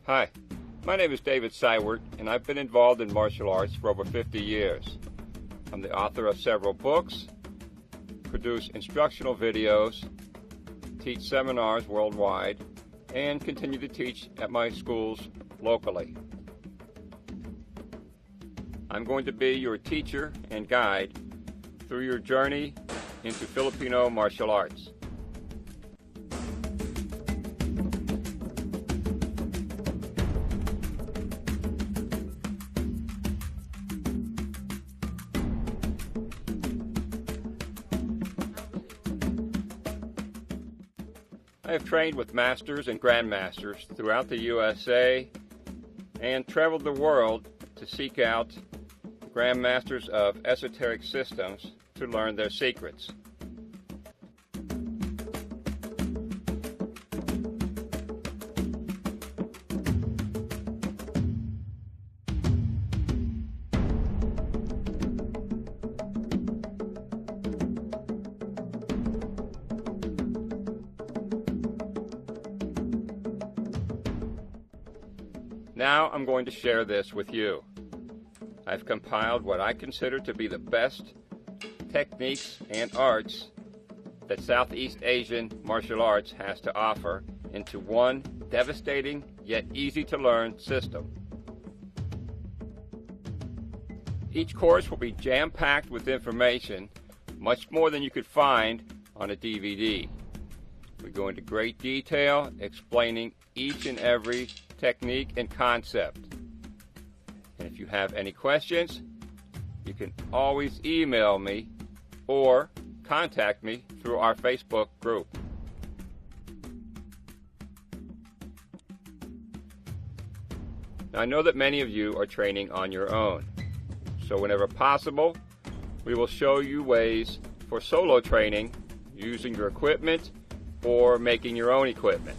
Hi, my name is David Sywert, and I've been involved in martial arts for over 50 years. I'm the author of several books, produce instructional videos, teach seminars worldwide, and continue to teach at my schools locally. I'm going to be your teacher and guide through your journey into Filipino martial arts. I have trained with masters and grandmasters throughout the USA and traveled the world to seek out grandmasters of esoteric systems to learn their secrets. Now I'm going to share this with you. I've compiled what I consider to be the best techniques and arts that Southeast Asian martial arts has to offer into one devastating yet easy to learn system. Each course will be jam-packed with information, much more than you could find on a DVD. We go into great detail explaining each and every technique and concept. And if you have any questions, you can always email me or contact me through our Facebook group. Now, I know that many of you are training on your own, so whenever possible, we will show you ways for solo training using your equipment or making your own equipment.